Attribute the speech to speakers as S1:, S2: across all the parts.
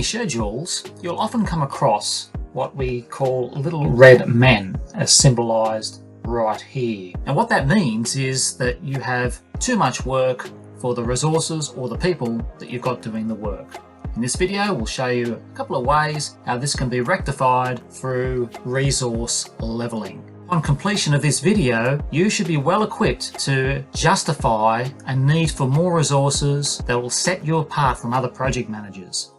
S1: your schedules, you'll often come across what we call little red men, as symbolized right here. And what that means is that you have too much work for the resources or the people that you've got doing the work. In this video, we'll show you a couple of ways how this can be rectified through resource leveling. On completion of this video, you should be well equipped to justify a need for more resources that will set you apart from other project managers.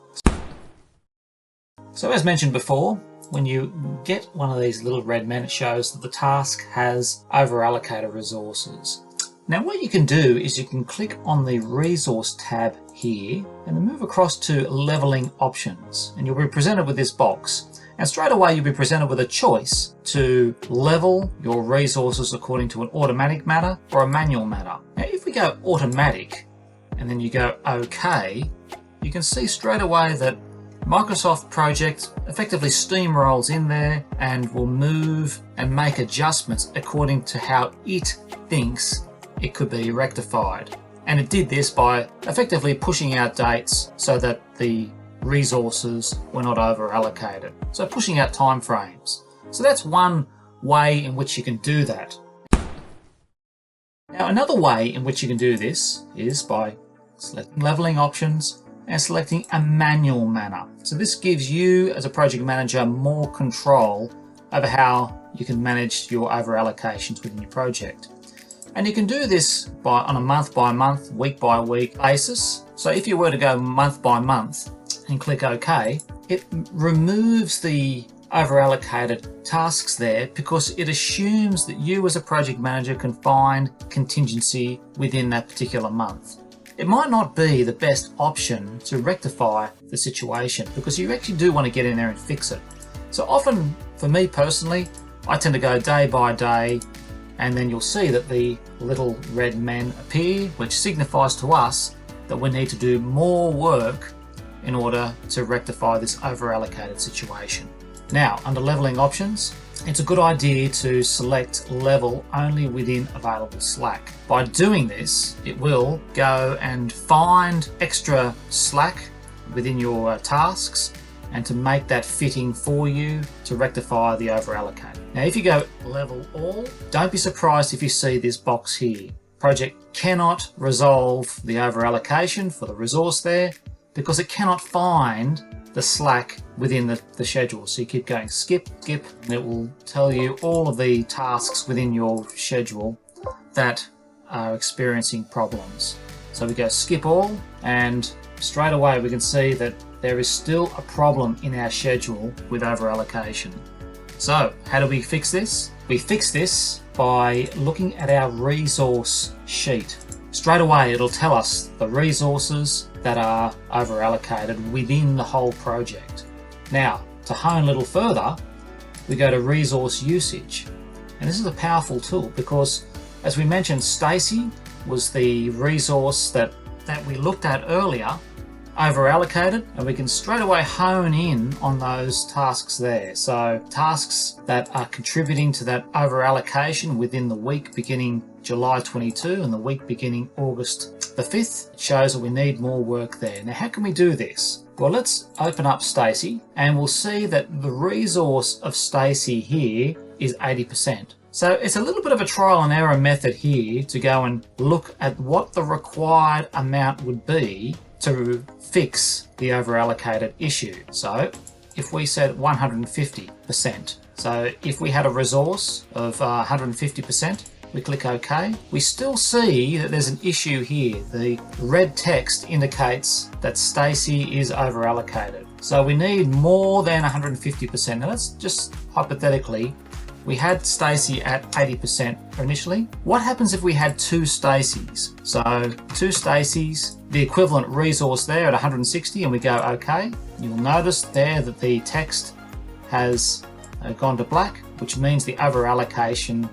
S1: So as mentioned before, when you get one of these little red men, it shows that the task has overallocated resources. Now what you can do is you can click on the resource tab here and then move across to leveling options, and you'll be presented with this box. And straight away you'll be presented with a choice to level your resources according to an automatic manner or a manual manner. Now if we go automatic and then you go OK, you can see straight away that Microsoft Project effectively steamrolls in there and will move and make adjustments according to how it thinks it could be rectified. And it did this by effectively pushing out dates so that the resources were not over allocated. So pushing out time frames. So that's one way in which you can do that. Now another way in which you can do this is by selecting leveling options and selecting a manual manner. So this gives you as a project manager more control over how you can manage your over allocations within your project. And you can do this on a month by month, week by week basis. So if you were to go month by month and click OK, it removes the overallocated tasks there because it assumes that you as a project manager can find contingency within that particular month. It might not be the best option to rectify the situation because you actually do want to get in there and fix it. So often, for me personally, I tend to go day by day, and then you'll see that the little red men appear, which signifies to us that we need to do more work in order to rectify this overallocated situation. Now, under leveling options, it's a good idea to select level only within available slack. By doing this, it will go and find extra slack within your tasks and to make that fitting for you to rectify the overallocate. Now, if you go level all, don't be surprised if you see this box here. Project cannot resolve the overallocation for the resource there because it cannot find the slack within the schedule. So you keep going skip, skip, and it will tell you all of the tasks within your schedule that are experiencing problems. So we go skip all, and straight away we can see that there is still a problem in our schedule with overallocation. So how do we fix this? We fix this by looking at our resource sheet. Straight away it'll tell us the resources that are overallocated within the whole project. Now, to hone a little further, we go to resource usage. And this is a powerful tool because, as we mentioned, Stacy was the resource that we looked at earlier, overallocated, and we can straight away hone in on those tasks there. So tasks that are contributing to that overallocation within the week beginning July 22 and the week beginning August the 5th, it shows that we need more work there. Now how can we do this? Well, let's open up Stacy and we'll see that the resource of Stacy here is 80%. So it's a little bit of a trial and error method here to go and look at what the required amount would be to fix the overallocated issue. So if we said 150%, so if we had a resource of 150%, we click OK, we still see that there's an issue here. The red text indicates that Stacy is overallocated. So we need more than 150%. Now let's just hypothetically, we had Stacy at 80% initially. What happens if we had two Stacys? So two Stacys, the equivalent resource there at 160, and we go OK. You'll notice there that the text has gone to black, which means the overallocation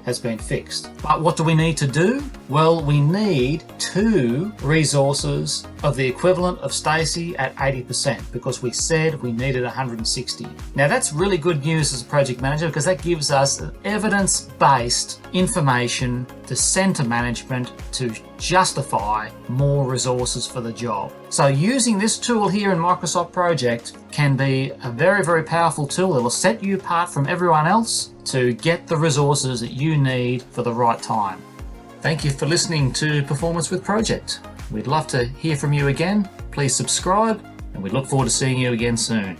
S1: has been fixed. But what do we need to do? Well, we need two resources of the equivalent of Stacy at 80% because we said we needed 160. Now that's really good news as a project manager because that gives us evidence-based information the center management to justify more resources for the job. So using this tool here in Microsoft Project can be a very, very powerful tool that will set you apart from everyone else to get the resources that you need for the right time. Thank you for listening to Performance with Project. We'd love to hear from you again. Please subscribe, and we look forward to seeing you again soon.